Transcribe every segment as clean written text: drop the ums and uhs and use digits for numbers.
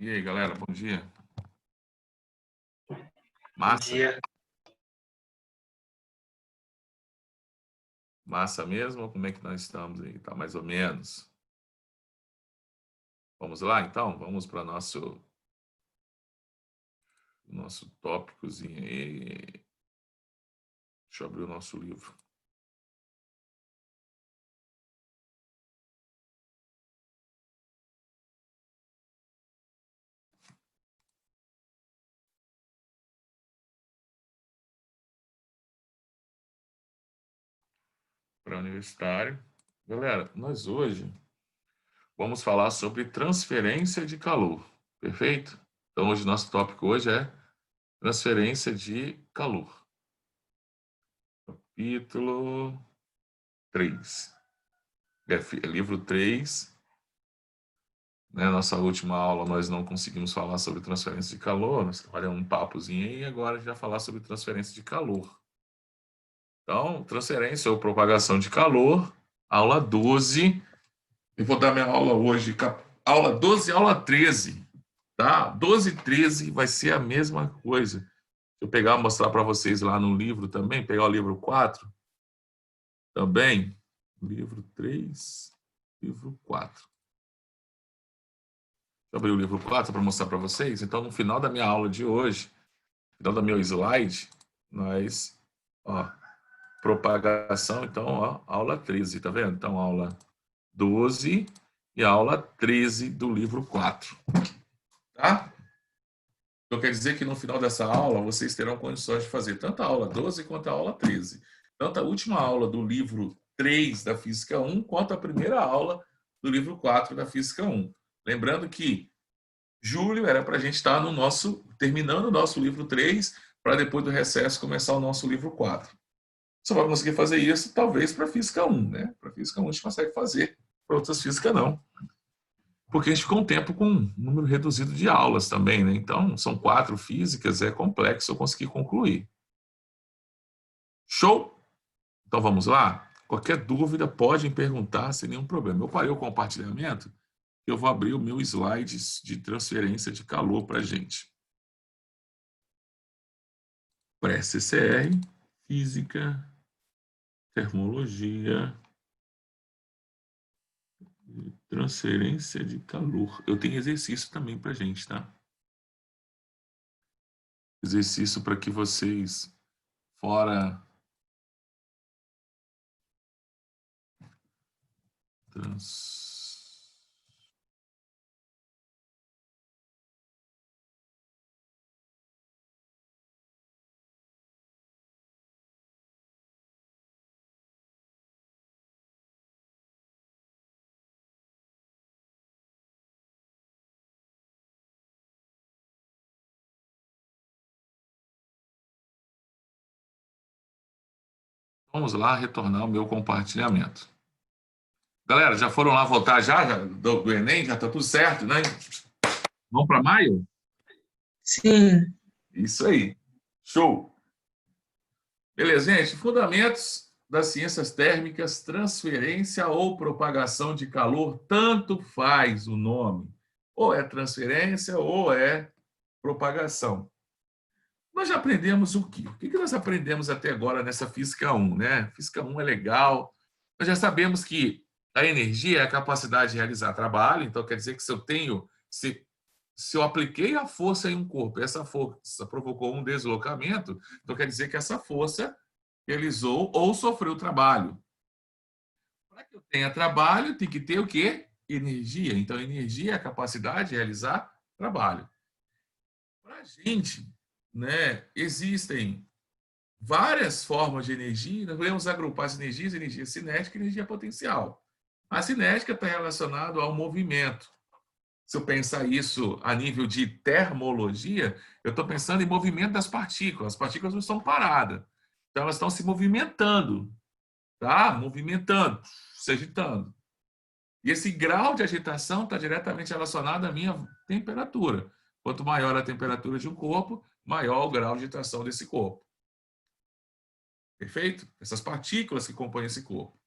E aí, galera, bom dia. Bom Massa? dia. Massa mesmo? Ou como é que nós estamos aí? Tá mais ou menos. Vamos lá, então? Vamos para nosso tópicozinho aí. Deixa eu abrir o nosso livro. Para universitário. Galera, nós hoje vamos falar sobre transferência de calor. Perfeito? Então, hoje, nosso tópico hoje é transferência de calor. Capítulo 3. Livro 3. Nossa última aula nós não conseguimos falar sobre transferência de calor, nós trabalhamos um papozinho aí e agora a gente vai falar sobre transferência de calor. Então, transferência ou propagação de calor, aula 12. Eu vou dar minha aula hoje, aula 12 e aula 13. Tá? 12 e 13 vai ser a mesma coisa. Deixa eu pegar e mostrar para vocês lá no livro também, pegar o livro 4 também. Livro 3, livro 4. Eu abri o livro 4 para mostrar para vocês. Então, no final da minha aula de hoje, no final do meu slide, nós, propagação, então, aula 13, tá vendo? Então, aula 12 e aula 13 do livro 4. Tá? Então, quer dizer que no final dessa aula, vocês terão condições de fazer tanto a aula 12 quanto a aula 13. Tanto a última aula do livro 3 da Física 1, quanto a primeira aula do livro 4 da Física 1. Lembrando que julho era para a gente estar terminando o nosso livro 3, para depois do recesso começar o nosso livro 4. Só vai conseguir fazer isso, talvez, para a Física 1, né? Para a Física 1 a gente consegue fazer, para outras físicas não. Porque a gente ficou um tempo com um número reduzido de aulas também, né? Então, são 4 físicas, é complexo eu conseguir concluir. Show? Então, vamos lá? Qualquer dúvida, podem perguntar sem nenhum problema. Eu parei o compartilhamento, eu vou abrir o meu slide de transferência de calor para a gente. Pré-CCR, Física, Termologia, transferência de calor. Eu tenho exercício também para a gente, tá? Exercício para que vocês, fora Vamos lá retornar o meu compartilhamento. Galera, já foram lá votar já do Enem? Já está tudo certo, né? Vamos para maio? Sim. Isso aí. Show. Beleza, gente? Fundamentos das ciências térmicas, transferência ou propagação de calor, tanto faz o nome. Ou é transferência ou é propagação. Nós já aprendemos o quê? O que nós aprendemos até agora nessa Física 1, né? Física 1 é legal. Nós já sabemos que a energia é a capacidade de realizar trabalho, então quer dizer que se eu apliquei a força em um corpo, essa força provocou um deslocamento, então quer dizer que essa força realizou ou sofreu trabalho. Para que eu tenha trabalho, tem que ter o quê? Energia. Então, energia é a capacidade de realizar trabalho. Para a gente, né, existem várias formas de energia, nós podemos agrupar as energias, energia cinética e energia potencial. A cinética está relacionada ao movimento. Se eu pensar isso a nível de termologia, eu estou pensando em movimento das partículas. As partículas não estão paradas. Então, elas estão se movimentando, tá? Movimentando, se agitando. E esse grau de agitação está diretamente relacionado à minha temperatura. Quanto maior a temperatura de um corpo, maior o grau de agitação desse corpo. Perfeito? Essas partículas que compõem esse corpo.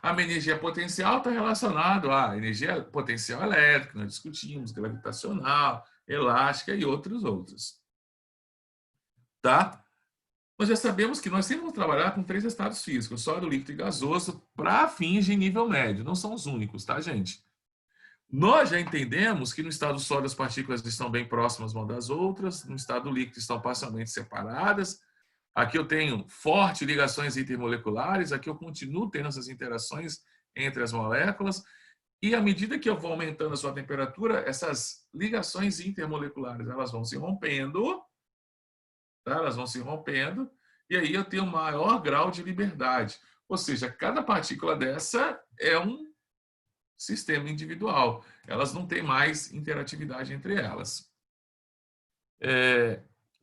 A minha energia potencial está relacionada à energia potencial elétrica, nós discutimos, gravitacional, elástica e outros. Tá? Nós já sabemos que nós sempre vamos trabalhar com 3 estados físicos, sólido, líquido e gasoso, para fins de nível médio. Não são os únicos, tá, gente? Nós já entendemos que no estado sólido as partículas estão bem próximas umas das outras, no estado líquido estão parcialmente separadas. Aqui eu tenho fortes ligações intermoleculares, aqui eu continuo tendo essas interações entre as moléculas, e à medida que eu vou aumentando a sua temperatura, essas ligações intermoleculares elas vão se rompendo, tá? Elas vão se rompendo, e aí eu tenho um maior grau de liberdade. Ou seja, cada partícula dessa é um sistema individual. Elas não têm mais interatividade entre elas.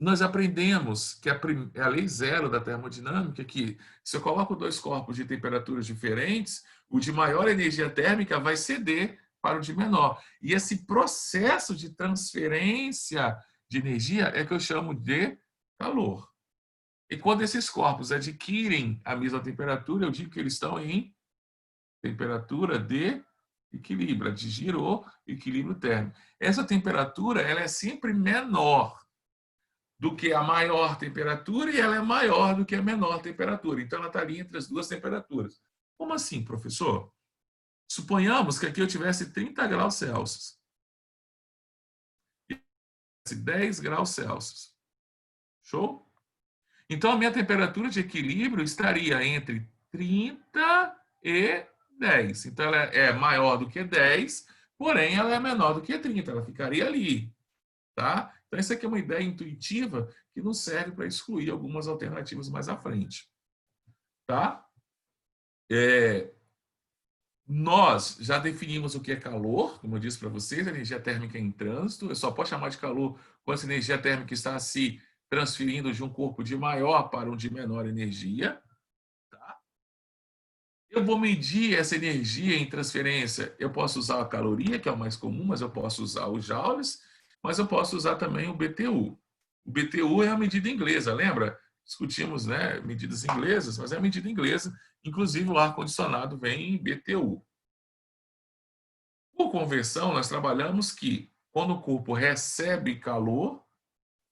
Nós aprendemos que a lei zero da termodinâmica, que se eu coloco 2 corpos de temperaturas diferentes, o de maior energia térmica vai ceder para o de menor. E esse processo de transferência de energia é que eu chamo de calor. E quando esses corpos adquirem a mesma temperatura, eu digo que eles estão em temperatura de equilíbrio, de giro equilíbrio térmico. Essa temperatura ela é sempre menor do que a maior temperatura e ela é maior do que a menor temperatura. Então, ela está ali entre as 2 temperaturas. Como assim, professor? Suponhamos que aqui eu tivesse 30 graus Celsius e 10 graus Celsius. Show? Então, a minha temperatura de equilíbrio estaria entre 30 e 10. Então, ela é maior do que 10, porém, ela é menor do que 30. Ela ficaria ali. Tá? Então, essa aqui é uma ideia intuitiva que nos serve para excluir algumas alternativas mais à frente. Tá? Nós já definimos o que é calor, como eu disse para vocês, a energia térmica em trânsito. Eu só posso chamar de calor quando essa energia térmica está se transferindo de um corpo de maior para um de menor energia. Tá? Eu vou medir essa energia em transferência. Eu posso usar a caloria, que é o mais comum, mas eu posso usar os joules, mas eu posso usar também o BTU. O BTU é a medida inglesa, lembra? Discutimos, né, medidas inglesas, mas é a medida inglesa. Inclusive, o ar-condicionado vem em BTU. Por conversão, nós trabalhamos que quando o corpo recebe calor,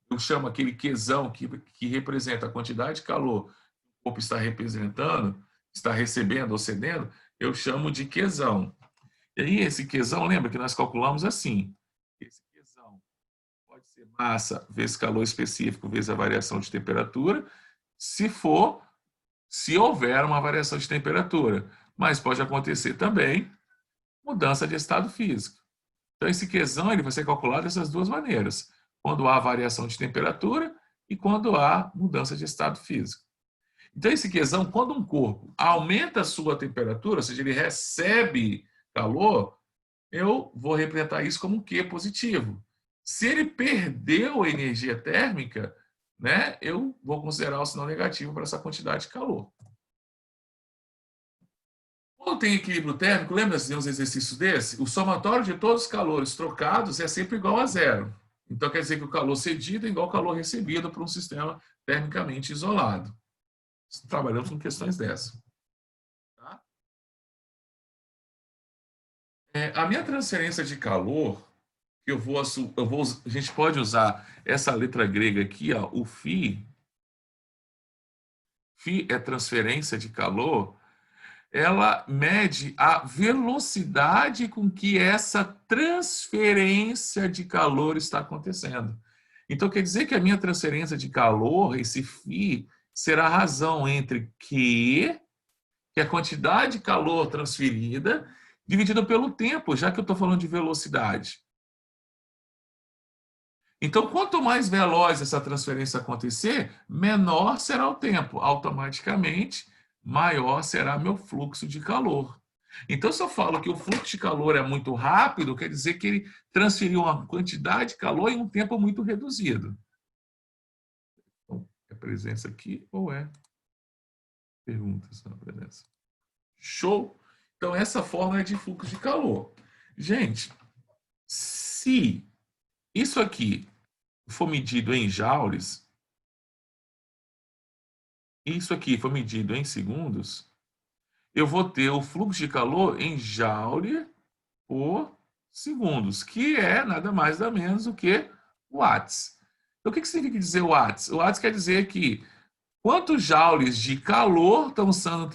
eu chamo aquele Qzão que representa a quantidade de calor que o corpo está representando, está recebendo ou cedendo, eu chamo de Qzão. E aí, esse Qzão, lembra que nós calculamos assim: esse Qzão pode ser massa vezes calor específico vezes a variação de temperatura, se houver uma variação de temperatura. Mas pode acontecer também mudança de estado físico. Então, esse Qzão ele vai ser calculado dessas 2 maneiras: quando há variação de temperatura e quando há mudança de estado físico. Então, esse Qzão, quando um corpo aumenta a sua temperatura, ou seja, ele recebe calor, eu vou representar isso como um Q positivo. Se ele perdeu a energia térmica, né, eu vou considerar o sinal negativo para essa quantidade de calor. Quando tem equilíbrio térmico, lembra de uns exercícios desse? O somatório de todos os calores trocados é sempre igual a 0. Então, quer dizer que o calor cedido é igual ao calor recebido por um sistema termicamente isolado. Trabalhamos com questões dessas. Tá? A minha transferência de calor, que a gente pode usar essa letra grega aqui, ó, o φ. Φ é transferência de calor. Ela mede a velocidade com que essa transferência de calor está acontecendo. Então, quer dizer que a minha transferência de calor, esse φ, será a razão entre Q, que é a quantidade de calor transferida, dividido pelo tempo, já que eu estou falando de velocidade. Então, quanto mais veloz essa transferência acontecer, menor será o tempo. Automaticamente, maior será meu fluxo de calor. Então, se eu falo que o fluxo de calor é muito rápido, quer dizer que ele transferiu uma quantidade de calor em um tempo muito reduzido. Então, é presença aqui ou é perguntas na presença? Show! Então, essa fórmula é de fluxo de calor. Gente, se isso aqui for medido em joules, isso aqui for medido em segundos, eu vou ter o fluxo de calor em Joule por segundos, que é nada mais nada menos do que watts. Então, o que significa dizer watts? Watts quer dizer que quantos joules de calor estão sendo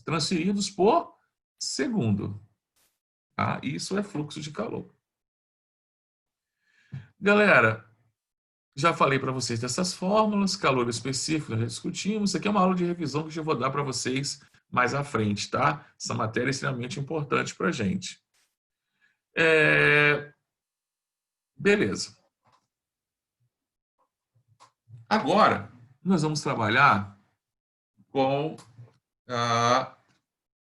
transferidos por segundo. Tá? Isso é fluxo de calor. Galera, já falei para vocês dessas fórmulas, calor específico, já discutimos. Isso aqui é uma aula de revisão que eu vou dar para vocês mais à frente, tá? Essa matéria é extremamente importante para a gente. Beleza. Agora, nós vamos trabalhar com a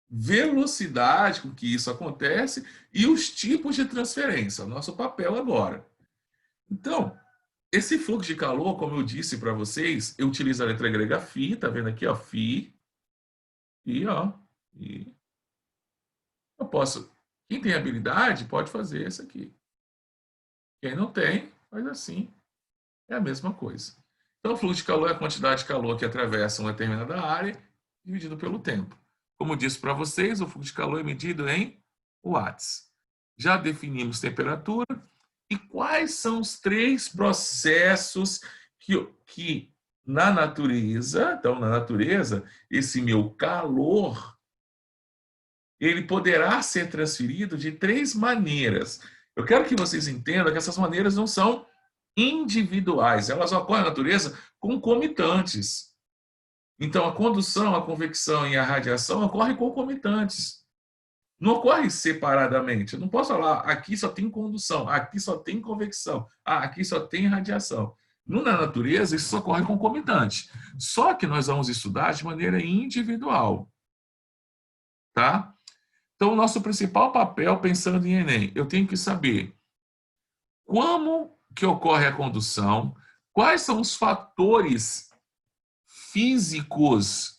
velocidade com que isso acontece e os tipos de transferência, o nosso papel agora. Então, esse fluxo de calor, como eu disse para vocês, eu utilizo a letra grega φ, tá vendo aqui, ó, φ, e ó, e eu posso, quem tem habilidade pode fazer isso aqui. Quem não tem, faz assim, é a mesma coisa. Então, o fluxo de calor é a quantidade de calor que atravessa uma determinada área dividido pelo tempo. Como eu disse para vocês, o fluxo de calor é medido em watts. Já definimos temperatura. E quais são os 3 processos que na natureza, então na natureza, esse meu calor, ele poderá ser transferido de 3 maneiras. Eu quero que vocês entendam que essas maneiras não são individuais, elas ocorrem na natureza concomitantes. Então, a condução, a convecção e a radiação ocorrem concomitantes. Não ocorre separadamente. Eu não posso falar, aqui só tem condução, aqui só tem convecção, aqui só tem radiação. Na natureza, isso ocorre concomitante. Só que nós vamos estudar de maneira individual. Tá? Então, o nosso principal papel, pensando em Enem, eu tenho que saber como que ocorre a condução, quais são os fatores físicos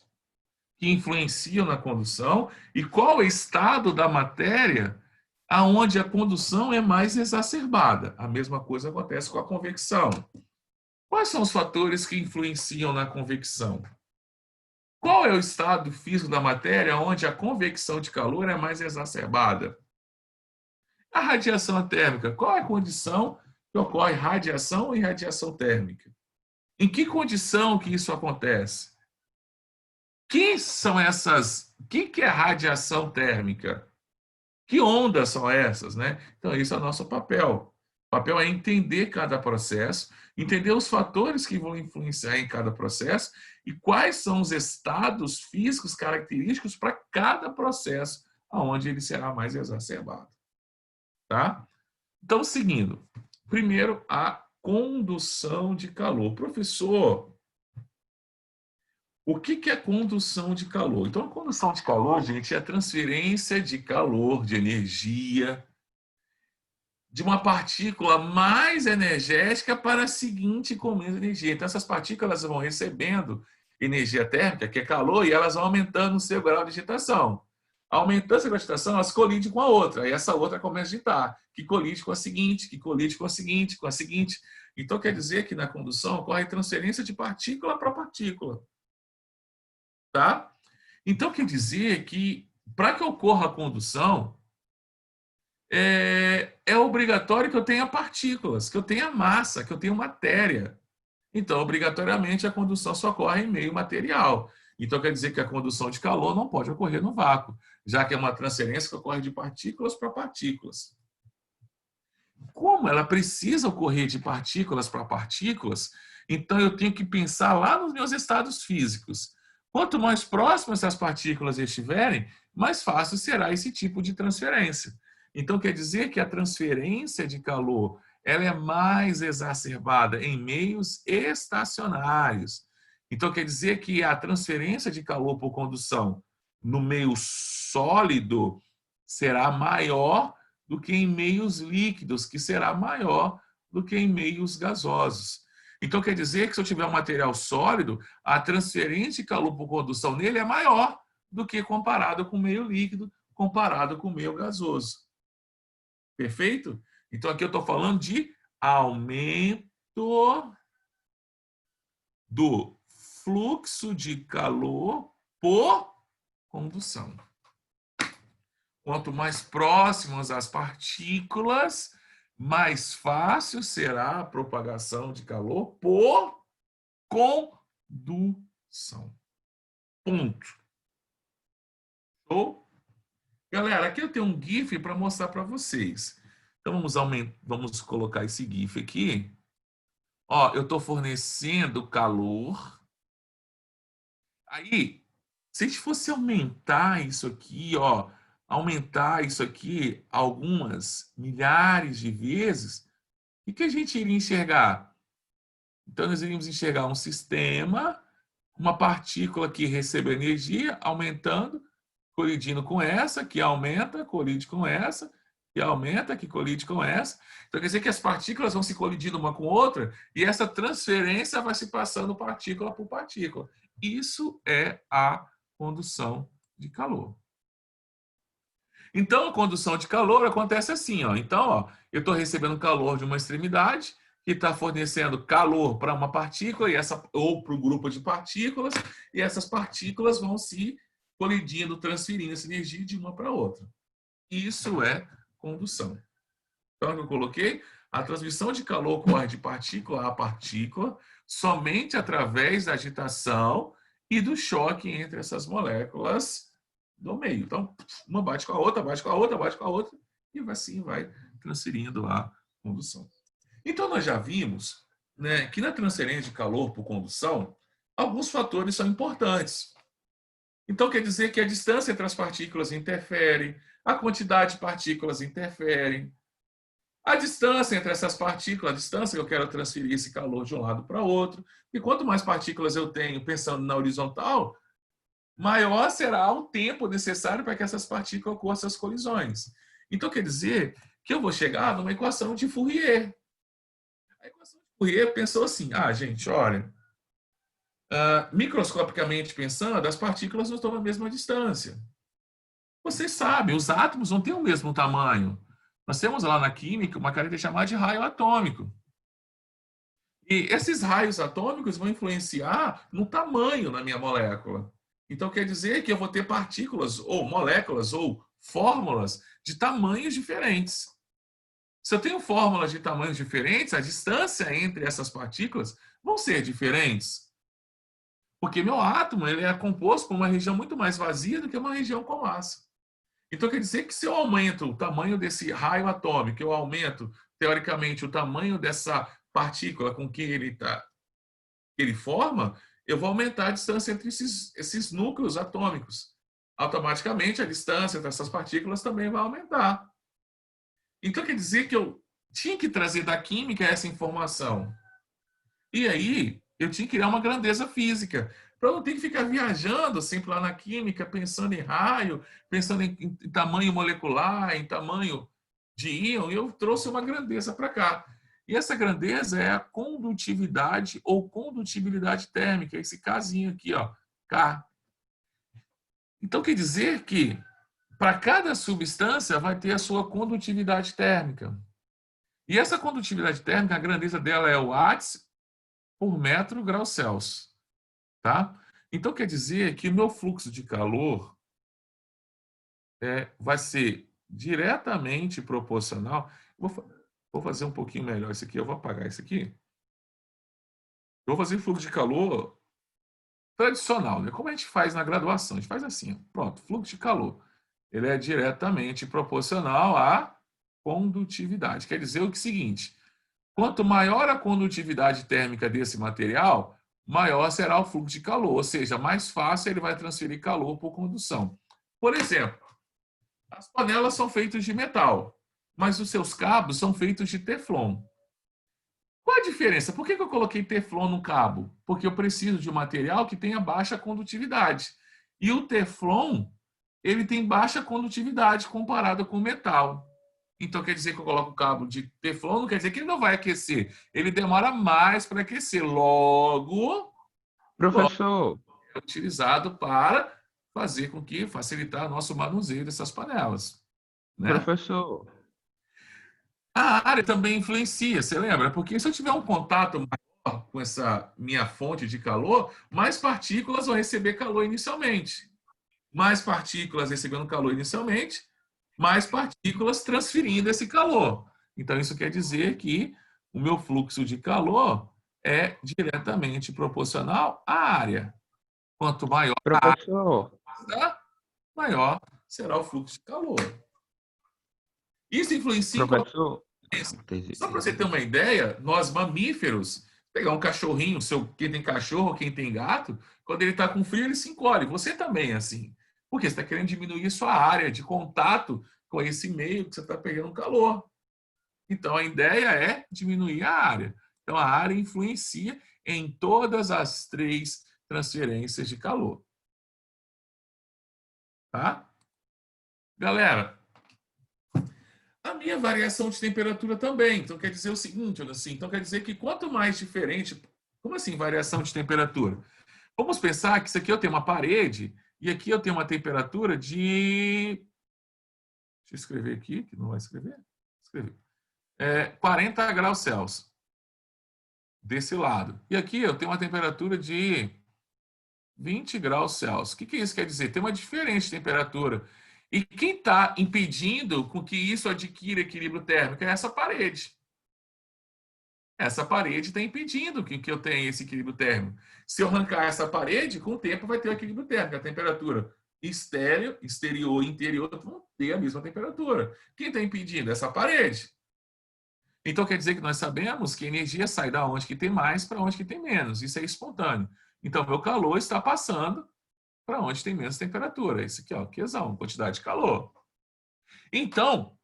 que influenciam na condução e qual é o estado da matéria aonde a condução é mais exacerbada. A mesma coisa acontece com a convecção. Quais são os fatores que influenciam na convecção? Qual é o estado físico da matéria onde a convecção de calor é mais exacerbada? A radiação térmica. Qual é a condição que ocorre radiação e radiação térmica? Em que condição que isso acontece? Que são essas? O que é radiação térmica? Que ondas são essas, né? Então, isso é o nosso papel. O papel é entender cada processo, entender os fatores que vão influenciar em cada processo e quais são os estados físicos característicos para cada processo, aonde ele será mais exacerbado. Tá? Então, seguindo. Primeiro, a condução de calor. Professor, o que é condução de calor? Então, a condução de calor, gente, é a transferência de calor, de energia, de uma partícula mais energética para a seguinte com menos energia. Então, essas partículas vão recebendo energia térmica, que é calor, e elas vão aumentando o seu grau de agitação. Aumentando essa grau de agitação, elas colidem com a outra, e essa outra começa a agitar, que colide com a seguinte, que colide com a seguinte, com a seguinte. Então, quer dizer que na condução ocorre transferência de partícula para partícula. Tá? Então, quer dizer que, para que ocorra a condução, é obrigatório que eu tenha partículas, que eu tenha massa, que eu tenha matéria. Então, obrigatoriamente, a condução só ocorre em meio material. Então, quer dizer que a condução de calor não pode ocorrer no vácuo, já que é uma transferência que ocorre de partículas para partículas. Como ela precisa ocorrer de partículas para partículas, então eu tenho que pensar lá nos meus estados físicos. Quanto mais próximas essas partículas estiverem, mais fácil será esse tipo de transferência. Então, quer dizer que a transferência de calor ela é mais exacerbada em meios estacionários. Então, quer dizer que a transferência de calor por condução no meio sólido será maior do que em meios líquidos, que será maior do que em meios gasosos. Então, quer dizer que se eu tiver um material sólido, a transferência de calor por condução nele é maior do que comparado com o meio líquido, comparado com o meio gasoso. Perfeito? Então, aqui eu estou falando de aumento do fluxo de calor por condução. Quanto mais próximas as partículas, mais fácil será a propagação de calor por condução. Ponto. Show? Galera, aqui eu tenho um GIF para mostrar para vocês. Então, vamos colocar esse GIF aqui. Ó, eu estou fornecendo calor. Aí, se a gente fosse aumentar isso aqui, ó, aumentar isso aqui algumas milhares de vezes, o que a gente iria enxergar? Então, nós iríamos enxergar um sistema, uma partícula que recebe energia, aumentando, colidindo com essa, que aumenta, colide com essa, que aumenta, que colide com essa. Então, quer dizer que as partículas vão se colidindo uma com outra e essa transferência vai se passando partícula por partícula. Isso é a condução de calor. Então, a condução de calor acontece assim, ó. Então, ó, eu estou recebendo calor de uma extremidade que está fornecendo calor para uma partícula ou para um grupo de partículas, e essas partículas vão se colidindo, transferindo essa energia de uma para outra. Isso é condução. Então, eu coloquei, a transmissão de calor ocorre de partícula a partícula somente através da agitação e do choque entre essas moléculas do meio. Então, uma bate com a outra, bate com a outra, bate com a outra, e assim vai transferindo a condução. Então, nós já vimos, né, que na transferência de calor por condução, alguns fatores são importantes. Então, quer dizer que a distância entre as partículas interfere, a quantidade de partículas interfere, a distância entre essas partículas, a distância que eu quero transferir esse calor de um lado para o outro. E quanto mais partículas eu tenho pensando na horizontal, maior será o tempo necessário para que essas partículas ocorram essas colisões. Então, quer dizer que eu vou chegar numa equação de Fourier. A equação de Fourier pensou assim, gente, olha, microscopicamente pensando, as partículas não estão na mesma distância. Vocês sabem, os átomos não têm o mesmo tamanho. Nós temos lá na química uma característica chamada de raio atômico. E esses raios atômicos vão influenciar no tamanho da minha molécula. Então, quer dizer que eu vou ter partículas, ou moléculas, ou fórmulas de tamanhos diferentes. Se eu tenho fórmulas de tamanhos diferentes, a distância entre essas partículas vão ser diferentes. Porque meu átomo ele é composto por uma região muito mais vazia do que uma região com massa. Então, quer dizer que se eu aumento o tamanho desse raio atômico, eu aumento, teoricamente, o tamanho dessa partícula com que ele forma, eu vou aumentar a distância entre esses núcleos atômicos. Automaticamente, a distância entre essas partículas também vai aumentar. Então, quer dizer que eu tinha que trazer da química essa informação. E aí, eu tinha que criar uma grandeza física, para não ter que ficar viajando sempre lá na química, pensando em raio, pensando em tamanho molecular, em tamanho de íon, e eu trouxe uma grandeza para cá. E essa grandeza é a condutividade ou condutibilidade térmica, esse casinho aqui, ó, K. Então, quer dizer que para cada substância vai ter a sua condutividade térmica. E essa condutividade térmica, a grandeza dela é o watts por metro grau Celsius. Tá? Então, quer dizer que o meu fluxo de calor vai ser diretamente proporcional. Vou fazer um pouquinho melhor isso aqui. Eu vou apagar isso aqui. Eu vou fazer fluxo de calor tradicional, né? Como a gente faz na graduação. A gente faz assim, ó. Pronto, fluxo de calor. Ele é diretamente proporcional à condutividade. Quer dizer o seguinte, quanto maior a condutividade térmica desse material, maior será o fluxo de calor, ou seja, mais fácil ele vai transferir calor por condução. Por exemplo, as panelas são feitas de metal, mas os seus cabos são feitos de teflon. Qual a diferença? Por que eu coloquei teflon no cabo? Porque eu preciso de um material que tenha baixa condutividade. E o teflon, ele tem baixa condutividade comparado com o metal. Então, quer dizer que eu coloco o cabo de teflon, não quer dizer que ele não vai aquecer. Ele demora mais para aquecer. Logo, Professor, é utilizado para fazer com que facilitar nosso manuseio dessas panelas. Né? professor, A área também influencia, você lembra? Porque se eu tiver um contato maior com essa minha fonte de calor, mais partículas vão receber calor inicialmente. mais partículas recebendo calor inicialmente, mais partículas transferindo esse calor. Então, isso quer dizer que o meu fluxo de calor é diretamente proporcional à área. Quanto maior Professor, a maior será o fluxo de calor. Isso influencia em qualquer professor, coisa. entendi. Só para você ter uma ideia, nós mamíferos, pegar um cachorrinho, quem tem cachorro, quem tem gato, quando ele está com frio, ele se encolhe. Você também é assim. Porque você está querendo diminuir sua área de contato com esse meio que você está pegando calor. Então, a ideia é diminuir a área. Então, a área influencia em todas as 3 transferências de calor. Tá? Galera, a minha variação de temperatura também. Então, quer dizer o seguinte, olha assim, então quer dizer que quanto mais diferente... Como assim, variação de temperatura? Vamos pensar que isso aqui eu tenho uma parede e aqui eu tenho uma temperatura de... Deixa eu escrever aqui, que não vai escrever. Escrever. 40 graus Celsius. Desse lado. E aqui eu tenho uma temperatura de 20 graus Celsius. O que isso quer dizer? Tem uma diferença de temperatura. E quem está impedindo com que isso adquira equilíbrio térmico é essa parede. Essa parede está impedindo que eu tenha esse equilíbrio térmico. Se eu arrancar essa parede, com o tempo vai ter o equilíbrio térmico. A temperatura exterior e interior vão ter a mesma temperatura. Quem está impedindo? Essa parede. Então, quer dizer que nós sabemos que a energia sai da onde que tem mais para onde que tem menos. Isso é espontâneo. Então, meu calor está passando para onde tem menos temperatura. Isso aqui, ó, Qzão, quantidade de calor. Então,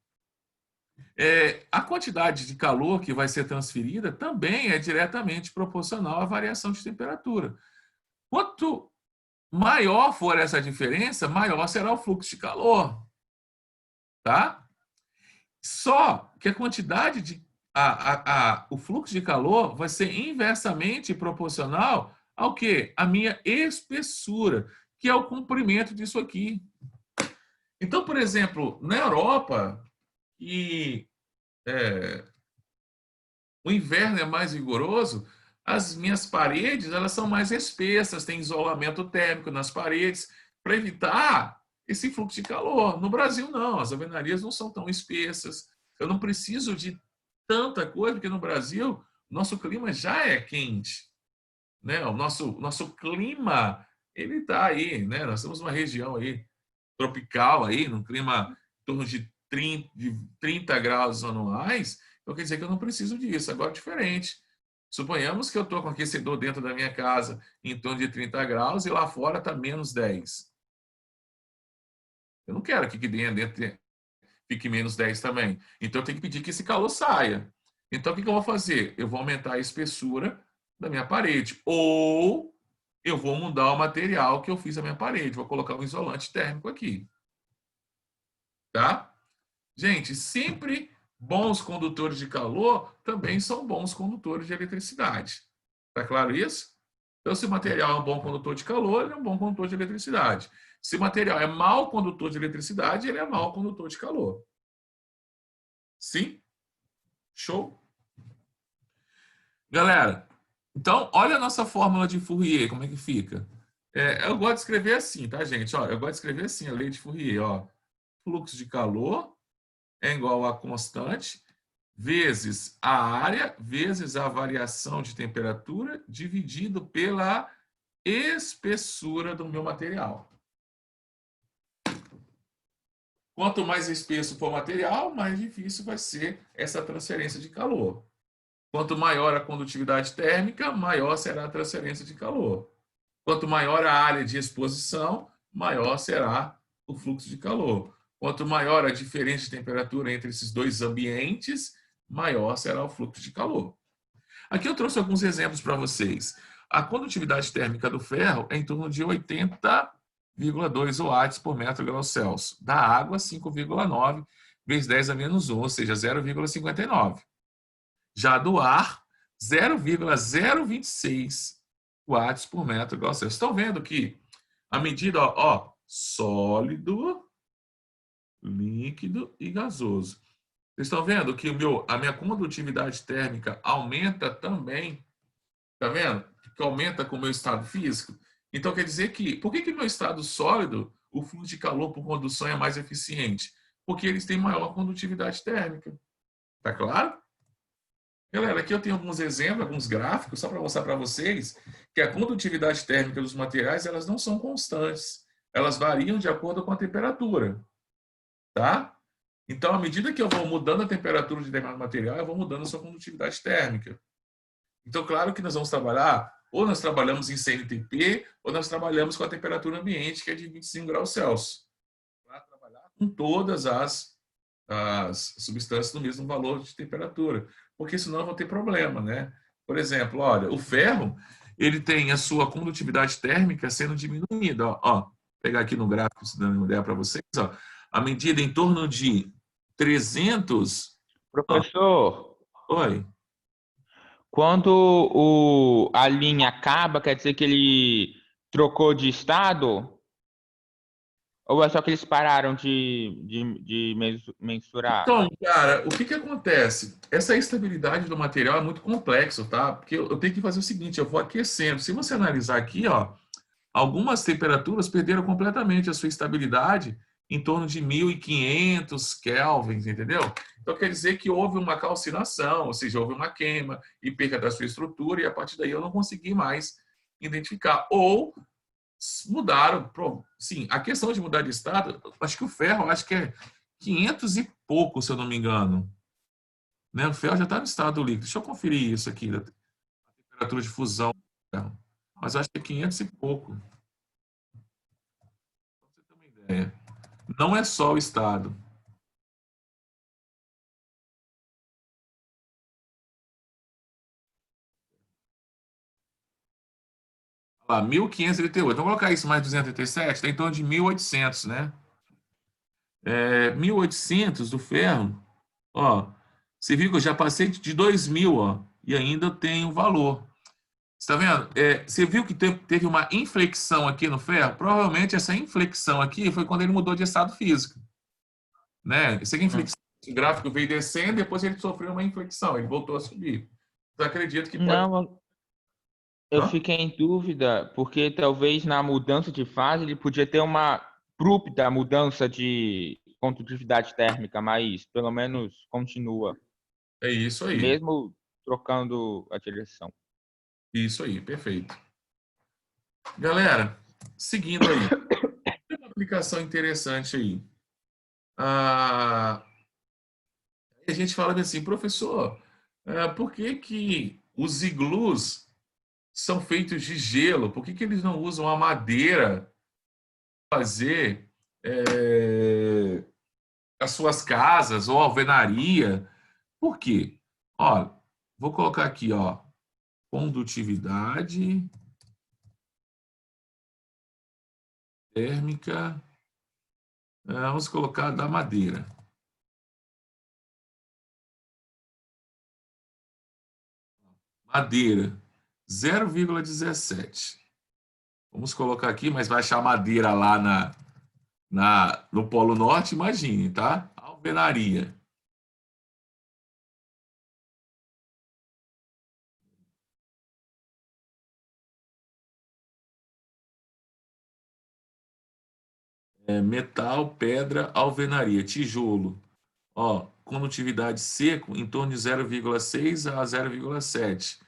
a quantidade de calor que vai ser transferida também é diretamente proporcional à variação de temperatura. Quanto maior for essa diferença, maior será o fluxo de calor. Tá? Só que a quantidade de o fluxo de calor vai ser inversamente proporcional ao quê? A minha espessura, que é o comprimento disso aqui. Então, por exemplo, na Europa, e o inverno é mais rigoroso, as minhas paredes elas são mais espessas, tem isolamento térmico nas paredes, para evitar esse fluxo de calor. No Brasil, não, as alvenarias não são tão espessas. Eu não preciso de tanta coisa, porque no Brasil, nosso clima já é quente. Né? O nosso clima, ele está aí. Né? Nós temos uma região aí tropical, aí, num clima em torno de 30 graus anuais. Então, quer dizer que eu não preciso disso. Agora, diferente. Suponhamos que eu estou com aquecedor dentro da minha casa em torno de 30 graus e lá fora está menos 10. Eu não quero que aqui dentro fique menos 10 também. Então, eu tenho que pedir que esse calor saia. Então, o que eu vou fazer? Eu vou aumentar a espessura da minha parede. Ou eu vou mudar o material que eu fiz a minha parede. Vou colocar um isolante térmico aqui. Tá? Gente, sempre bons condutores de calor também são bons condutores de eletricidade. Tá claro isso? Então, se o material é um bom condutor de calor, ele é um bom condutor de eletricidade. Se o material é mau condutor de eletricidade, ele é mau condutor de calor. Sim? Show? Galera, então, olha a nossa fórmula de Fourier, como é que fica. Eu gosto de escrever assim, tá, gente? Ó, eu gosto de escrever assim, a lei de Fourier. Ó. Fluxo de calor é igual a constante vezes a área, vezes a variação de temperatura, dividido pela espessura do meu material. Quanto mais espesso for o material, mais difícil vai ser essa transferência de calor. Quanto maior a condutividade térmica, maior será a transferência de calor. Quanto maior a área de exposição, maior será o fluxo de calor. Quanto maior a diferença de temperatura entre esses dois ambientes, maior será o fluxo de calor. Aqui eu trouxe alguns exemplos para vocês. A condutividade térmica do ferro é em torno de 80,2 watts por metro grau Celsius. Da água, 5,9 vezes 10 a menos 1, ou seja, 0,59. Já do ar, 0,026 watts por metro grau Celsius. Estão vendo que a medida, ó, sólido, líquido e gasoso. Vocês estão vendo que a minha condutividade térmica aumenta também? Está vendo? Que aumenta com o meu estado físico. Então, quer dizer que, por que meu estado sólido, o fluxo de calor por condução é mais eficiente? Porque eles têm maior condutividade térmica. Tá claro? Galera, aqui eu tenho alguns exemplos, alguns gráficos, só para mostrar para vocês que a condutividade térmica dos materiais, elas não são constantes. Elas variam de acordo com a temperatura. Tá? Então, à medida que eu vou mudando a temperatura de determinado material, eu vou mudando a sua condutividade térmica. Então, claro que nós vamos trabalhar, ou nós trabalhamos em CNTP, ou nós trabalhamos com a temperatura ambiente, que é de 25 graus Celsius. Para trabalhar com todas as substâncias no mesmo valor de temperatura. Porque senão eu vou ter problema, né? Por exemplo, olha, o ferro, ele tem a sua condutividade térmica sendo diminuída. Ó, pegar aqui no gráfico, se dando uma ideia para vocês, ó, a medida em torno de 300... Professor, Oi? quando a linha acaba, quer dizer que ele trocou de estado? Ou é só que eles pararam de mensurar? Então, cara, o que que acontece? Essa estabilidade do material é muito complexo, tá? Porque eu tenho que fazer o seguinte, eu vou aquecendo. Se você analisar aqui, ó, algumas temperaturas perderam completamente a sua estabilidade em torno de 1500 kelvins, entendeu? Então quer dizer que houve uma calcinação, ou seja, houve uma queima e perda da sua estrutura e a partir daí eu não consegui mais identificar. Ou mudaram, sim, a questão de mudar de estado, acho que o ferro, acho que é 500 e pouco, se eu não me engano. Né? O ferro já está no estado líquido. Deixa eu conferir isso aqui, da temperatura de fusão do ferro. Mas acho que é 500 e pouco. Pra você ter uma ideia. Não é só o estado. Olha lá, 1538. Vamos colocar isso mais 287, está em torno de 1800, né? 1800 do ferro, ó, você viu que eu já passei de 2000, ó, e ainda tem o valor. Você está vendo? Você viu que teve uma inflexão aqui no ferro? Provavelmente essa inflexão aqui foi quando ele mudou de estado físico. Né? Essa inflexão, o gráfico veio descendo, depois ele sofreu uma inflexão, ele voltou a subir. Então, acredito que pode... Não, eu Hã? fiquei em dúvida, porque talvez na mudança de fase ele podia ter uma abrupta mudança de condutividade térmica, mas pelo menos continua, É isso aí. mesmo trocando a direção. Isso aí, perfeito. Galera, seguindo aí. Tem uma aplicação interessante aí. A gente fala assim, professor, por que que os iglus são feitos de gelo? Por que que eles não usam a madeira para fazer as suas casas ou alvenaria? Por quê? Ó, vou colocar aqui, ó, condutividade térmica, vamos colocar da madeira. Madeira, 0,17. Vamos colocar aqui, mas vai achar madeira lá no Polo Norte, imagine, tá? Alvenaria. Metal, pedra, alvenaria, tijolo. Ó, condutividade seco em torno de 0,6 a 0,7.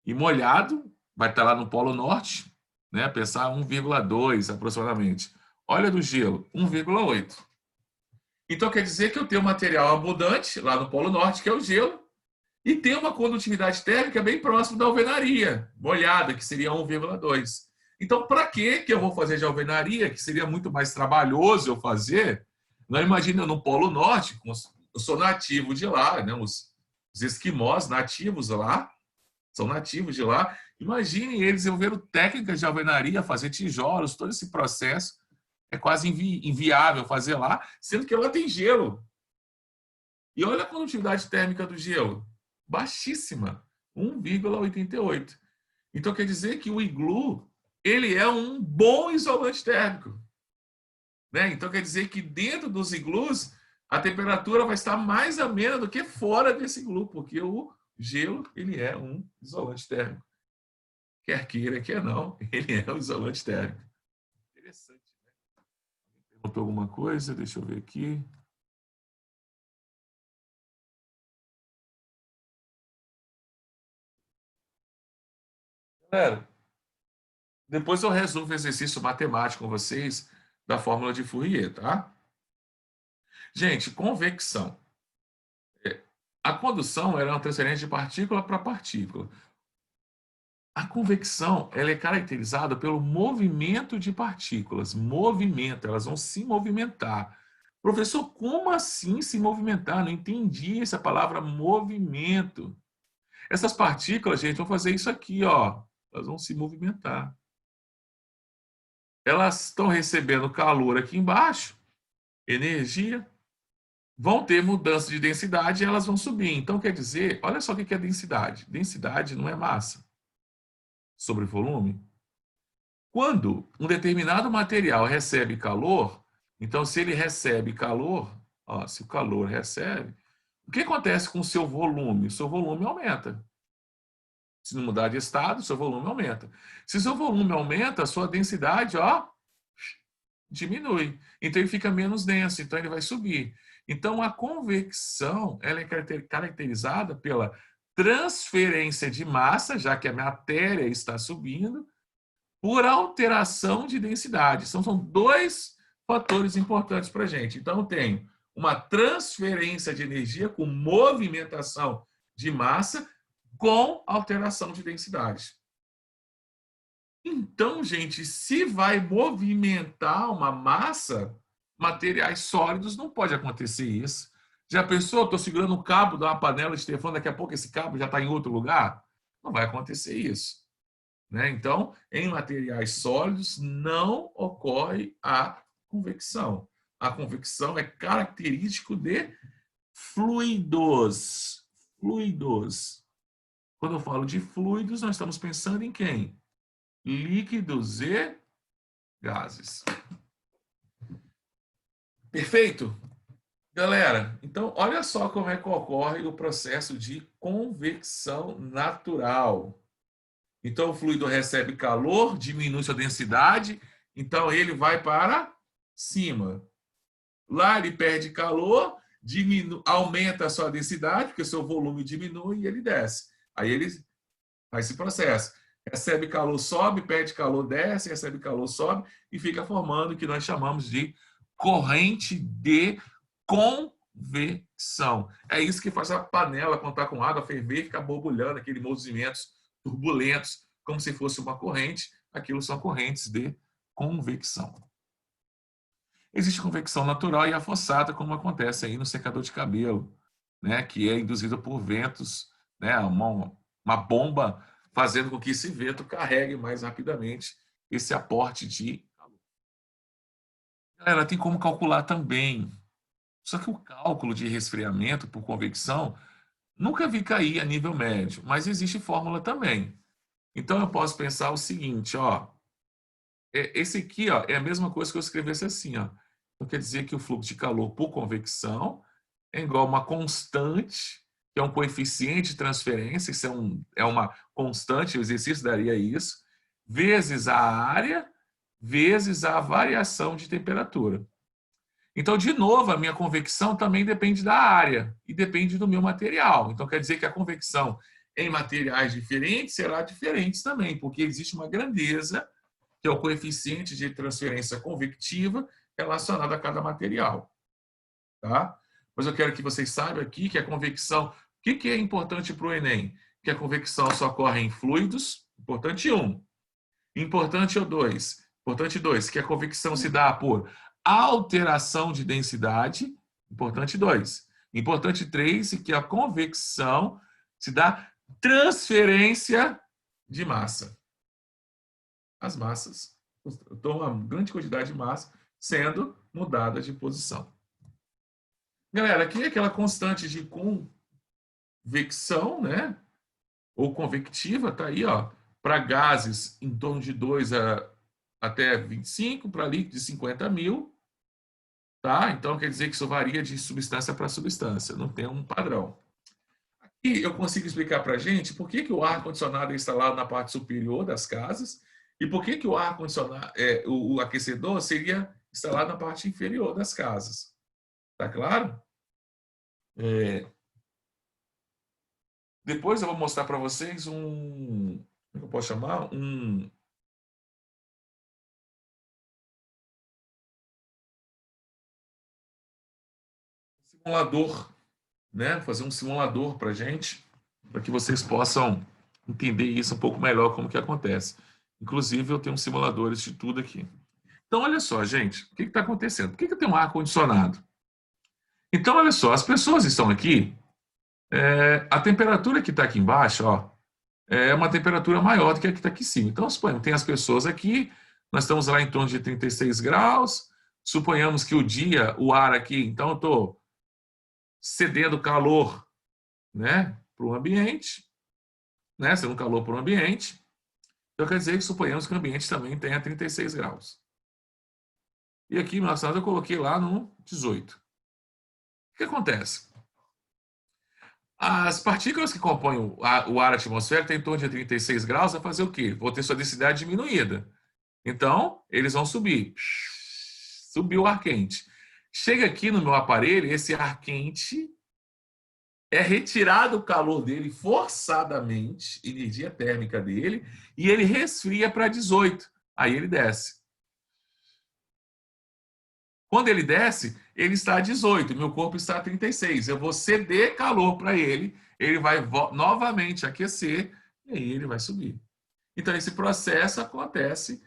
E molhado, vai estar lá no Polo Norte, né? Pensar 1,2 aproximadamente. Olha do gelo, 1,8. Então quer dizer que eu tenho material abundante lá no Polo Norte, que é o gelo, e tem uma condutividade térmica bem próximo da alvenaria, molhada, que seria 1,2. Então, para que eu vou fazer de alvenaria, que seria muito mais trabalhoso eu fazer? Não imagina no Polo Norte, eu sou nativo de lá, né? Os esquimós nativos lá, são nativos de lá. Imagine eles desenvolveram técnicas de alvenaria, fazer tijolos, todo esse processo. É quase inviável fazer lá, sendo que lá tem gelo. E olha a condutividade térmica do gelo. Baixíssima, 1,88. Então quer dizer que o iglu, ele é um bom isolante térmico, né? Então quer dizer que dentro dos iglus a temperatura vai estar mais amena do que fora desse iglu, porque o gelo, ele é um isolante térmico. Quer queira, quer não, ele é um isolante térmico. Interessante, né? Faltou alguma coisa? Deixa eu ver aqui. Galera, depois eu resolvo o exercício matemático com vocês da fórmula de Fourier, tá? Gente, convecção. A condução era uma transferência de partícula para partícula. A convecção, ela é caracterizada pelo movimento de partículas. Movimento, elas vão se movimentar. Professor, como assim se movimentar? Não entendi essa palavra movimento. Essas partículas, gente, vão fazer isso aqui, ó. Elas vão se movimentar. Elas estão recebendo calor aqui embaixo, energia, vão ter mudança de densidade e elas vão subir. Então, quer dizer, olha só o que é densidade. Densidade não é massa sobre volume. Quando um determinado material recebe calor, então se ele recebe calor, ó, se o calor recebe, o que acontece com o seu volume? O seu volume aumenta. Se não mudar de estado, o seu volume aumenta. Se o seu volume aumenta, a sua densidade, ó, diminui. Então ele fica menos denso, então ele vai subir. Então a convecção, ela é caracterizada pela transferência de massa, já que a matéria está subindo, por alteração de densidade. São dois fatores importantes para a gente. Então eu tenho uma transferência de energia com movimentação de massa com alteração de densidade. Então, gente, se vai movimentar uma massa, materiais sólidos, não pode acontecer isso. Já pensou? Estou segurando um cabo de uma panela de telefone, daqui a pouco esse cabo já está em outro lugar? Não vai acontecer isso. Né? Então, em materiais sólidos, não ocorre a convecção. A convecção é característico de fluidos. Fluidos. Quando eu falo de fluidos, nós estamos pensando em quem? Líquidos e gases. Perfeito? Galera, então olha só como é que ocorre o processo de convecção natural. Então o fluido recebe calor, diminui sua densidade, então ele vai para cima. Lá ele perde calor, aumenta a sua densidade, porque o seu volume diminui e ele desce. Aí ele faz esse processo. Recebe calor, sobe, perde calor, desce, recebe calor, sobe e fica formando o que nós chamamos de corrente de convecção. É isso que faz a panela, quando está com água, ferver e ficar borbulhando, aqueles movimentos turbulentos, como se fosse uma corrente. Aquilo são correntes de convecção. Existe convecção natural e a forçada, como acontece aí no secador de cabelo, né, que é induzida por ventos, né, uma bomba fazendo com que esse vento carregue mais rapidamente esse aporte de calor. Galera, tem como calcular também. Só que o cálculo de resfriamento por convecção nunca vi cair a nível médio, mas existe fórmula também. Então eu posso pensar o seguinte, ó, esse aqui, ó, é a mesma coisa que eu escrevesse assim, ó. Então quer dizer que o fluxo de calor por convecção é igual a uma constante, que é um coeficiente de transferência, isso é uma constante, o exercício daria isso, vezes a área, vezes a variação de temperatura. Então, de novo, a minha convecção também depende da área e depende do meu material. Então, quer dizer que a convecção em materiais diferentes será diferente também, porque existe uma grandeza, que é o coeficiente de transferência convectiva relacionado a cada material. Tá? Mas eu quero que vocês saibam aqui que a convecção... O que é importante para o Enem? Que a convecção só ocorre em fluidos, importante 1. Importante 2. Importante 2, que a convecção se dá por alteração de densidade, importante 2. Importante 3, que a convecção se dá transferência de massa. As massas, então uma grande quantidade de massa sendo mudada de posição. Galera, aqui é aquela constante de convecção, né? Ou convectiva, tá aí, ó, para gases em torno de 2 até 25, para líquidos de 50 mil. Tá? Então, quer dizer que isso varia de substância para substância, não tem um padrão. Aqui eu consigo explicar para a gente por que o ar-condicionado é instalado na parte superior das casas e por que o ar-condicionado, o aquecedor seria instalado na parte inferior das casas. Tá claro? Depois eu vou mostrar para vocês como eu posso chamar? Um simulador, né? Fazer um simulador para gente, para que vocês possam entender isso um pouco melhor, como que acontece. Inclusive, eu tenho simuladores de tudo aqui. Então, olha só, gente, o que está acontecendo? Por que eu tenho um ar-condicionado? Então, olha só, as pessoas estão aqui, a temperatura que está aqui embaixo, ó, é uma temperatura maior do que a que está aqui em cima. Então, suponhamos, tem as pessoas aqui, nós estamos lá em torno de 36 graus, suponhamos que o dia, o ar aqui, então eu estou cedendo calor, né, para o ambiente, né, cedendo calor para o ambiente, então quer dizer que suponhamos que o ambiente também tenha 36 graus. E aqui, no passado, eu coloquei lá no 18. O que acontece? As partículas que compõem o ar atmosférico têm em torno de 36 graus, vai fazer o quê? Vão ter sua densidade diminuída. Então, eles vão subir. Subiu o ar quente. Chega aqui no meu aparelho, esse ar quente é retirado o calor dele forçadamente, energia térmica dele, e ele resfria para 18. Aí ele desce. Quando ele desce, ele está a 18, meu corpo está a 36. Eu vou ceder calor para ele, ele vai novamente aquecer, e aí ele vai subir. Então, esse processo acontece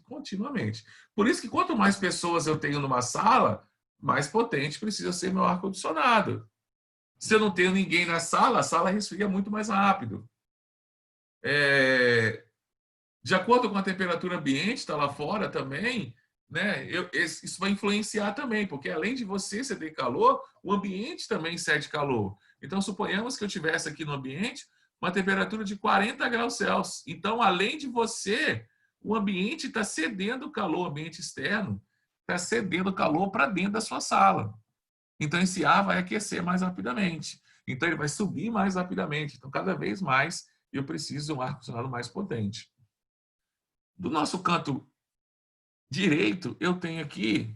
continuamente. Por isso que quanto mais pessoas eu tenho numa sala, mais potente precisa ser meu ar-condicionado. Se eu não tenho ninguém na sala, a sala resfria muito mais rápido. De acordo com a temperatura ambiente, está lá fora também, né? Isso vai influenciar também, porque além de você ceder calor, o ambiente também cede calor. Então, suponhamos que eu tivesse aqui no ambiente uma temperatura de 40 graus Celsius. Então, além de você, o ambiente está cedendo calor, o ambiente externo está cedendo calor para dentro da sua sala. Então, esse ar vai aquecer mais rapidamente. Então, ele vai subir mais rapidamente. Então, cada vez mais, eu preciso de um ar-condicionado mais potente. Do nosso canto direito, eu tenho aqui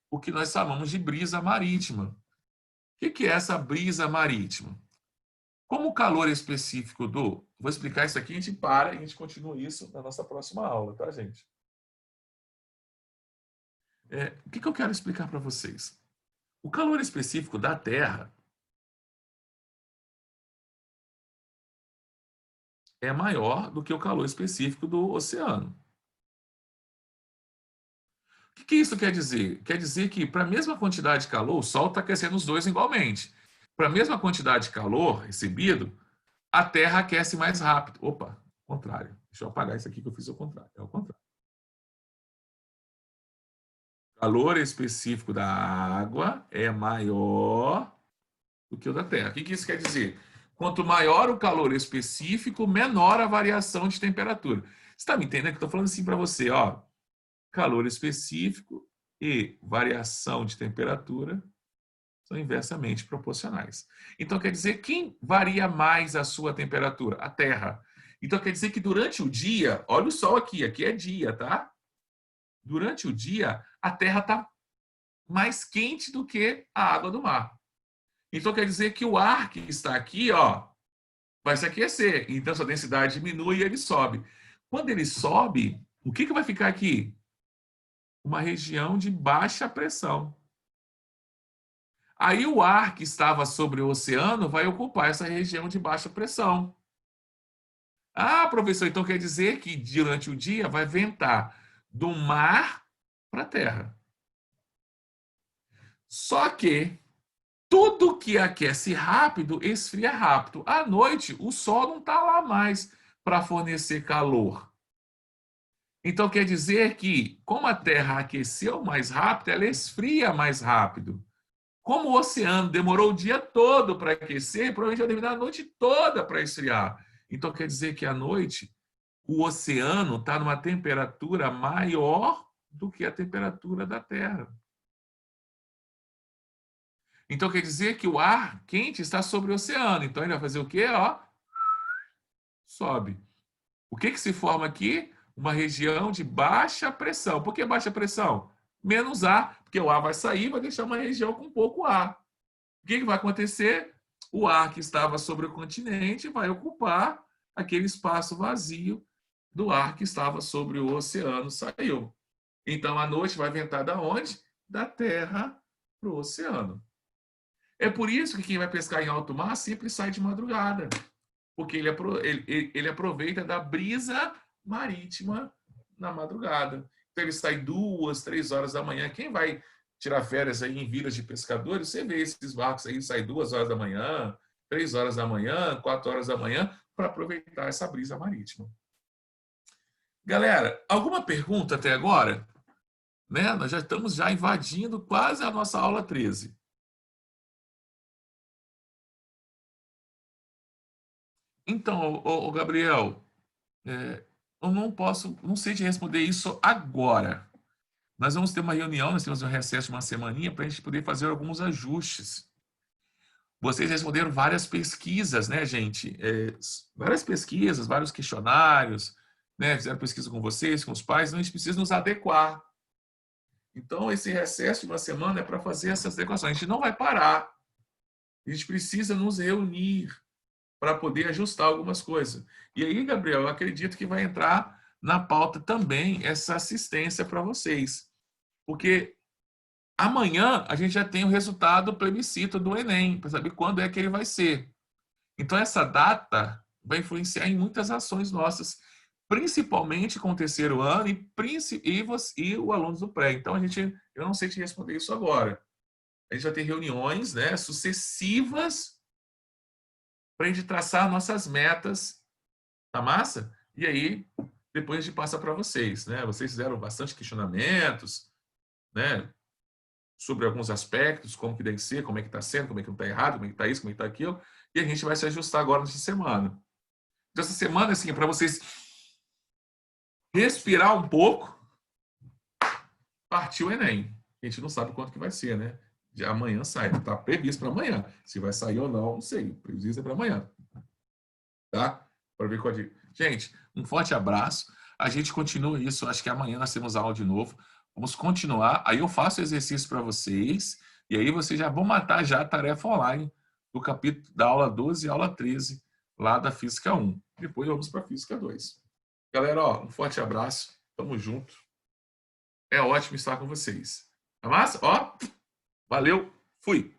o que nós chamamos de brisa marítima. O que é essa brisa marítima? Como o calor específico do... Vou explicar isso aqui, a gente para e a gente continua isso na nossa próxima aula, tá, gente? O que eu quero explicar para vocês? O calor específico da Terra é maior do que o calor específico do oceano. O que isso quer dizer? Quer dizer que, para a mesma quantidade de calor, o Sol está aquecendo os dois igualmente. Para a mesma quantidade de calor recebido, a Terra aquece mais rápido. Opa, contrário. Deixa eu apagar isso aqui que eu fiz ao contrário. É o contrário. O calor específico da água é maior do que o da Terra. O que isso quer dizer? Quanto maior o calor específico, menor a variação de temperatura. Você está me entendendo que eu estou falando assim para você, ó? Calor específico e variação de temperatura são inversamente proporcionais. Então, quer dizer, quem varia mais a sua temperatura? A Terra. Então, quer dizer que durante o dia, olha o Sol aqui é dia, tá? Durante o dia, a Terra está mais quente do que a água do mar. Então, quer dizer que o ar que está aqui, ó, vai se aquecer. Então, sua densidade diminui e ele sobe. Quando ele sobe, o que vai ficar aqui? Uma região de baixa pressão. Aí o ar que estava sobre o oceano vai ocupar essa região de baixa pressão. Ah, professor, então quer dizer que durante o dia vai ventar do mar para a terra. Só que tudo que aquece rápido esfria rápido. À noite, o sol não está lá mais para fornecer calor. Então quer dizer que, como a Terra aqueceu mais rápido, ela esfria mais rápido. Como o oceano demorou o dia todo para aquecer, provavelmente vai demorar a noite toda para esfriar. Então quer dizer que à noite o oceano está numa temperatura maior do que a temperatura da Terra. Então quer dizer que o ar quente está sobre o oceano. Então ele vai fazer o quê? Ó, sobe. O que se forma aqui? uma região de baixa pressão. Por que baixa pressão? Menos ar, porque o ar vai sair, vai deixar uma região com pouco ar. O que vai acontecer? O ar que estava sobre o continente vai ocupar aquele espaço vazio do ar que estava sobre o oceano, saiu. Então, a noite vai ventar da onde? Da terra para o oceano. É por isso que quem vai pescar em alto mar sempre sai de madrugada, porque ele aproveita da brisa marítima na madrugada. Então, ele sai 2, 3 horas da manhã. Quem vai tirar férias aí em vilas de pescadores, você vê esses barcos aí, saem 2 horas da manhã, 3 horas da manhã, 4 horas da manhã, para aproveitar essa brisa marítima. Galera, alguma pergunta até agora? Né? Nós já estamos invadindo quase a nossa aula 13. Então, Gabriel, eu não sei te responder isso agora. Nós vamos ter uma reunião, nós temos um recesso de uma semaninha para a gente poder fazer alguns ajustes. Vocês responderam várias pesquisas, né, gente? Várias pesquisas, vários questionários, né? Fizeram pesquisa com vocês, com os pais, então a gente precisa nos adequar. Então, esse recesso de uma semana é para fazer essas adequações. A gente não vai parar. A gente precisa nos reunir para poder ajustar algumas coisas. E aí, Gabriel, eu acredito que vai entrar na pauta também essa assistência para vocês. Porque amanhã a gente já tem o resultado do plebiscito do Enem, para saber quando é que ele vai ser. Então, essa data vai influenciar em muitas ações nossas, principalmente com o terceiro ano e o aluno do pré. Então, eu não sei te responder isso agora. A gente vai ter reuniões, né, sucessivas para a gente traçar nossas metas, tá massa? E aí, depois a gente passa para vocês, né? Vocês fizeram bastante questionamentos, né? Sobre alguns aspectos, como que deve ser, como é que está sendo, como é que não está errado, como é que está isso, como é que está aquilo, e a gente vai se ajustar agora nessa semana. Então, essa semana, assim, é para vocês respirar um pouco, partiu o Enem. A gente não sabe quanto que vai ser, né? De amanhã sai, está previsto para amanhã. Se vai sair ou não, não sei. O previsto é para amanhã. Tá? Para ver qual é. Gente, um forte abraço. A gente continua isso. Acho que amanhã nós temos aula de novo. Vamos continuar. Aí eu faço exercício para vocês. E aí vocês já vão matar já a tarefa online do capítulo da aula 12 e aula 13, lá da Física 1. Depois vamos para a Física 2. Galera, ó, um forte abraço. Tamo junto. É ótimo estar com vocês. Tá massa? Ó, valeu. Fui.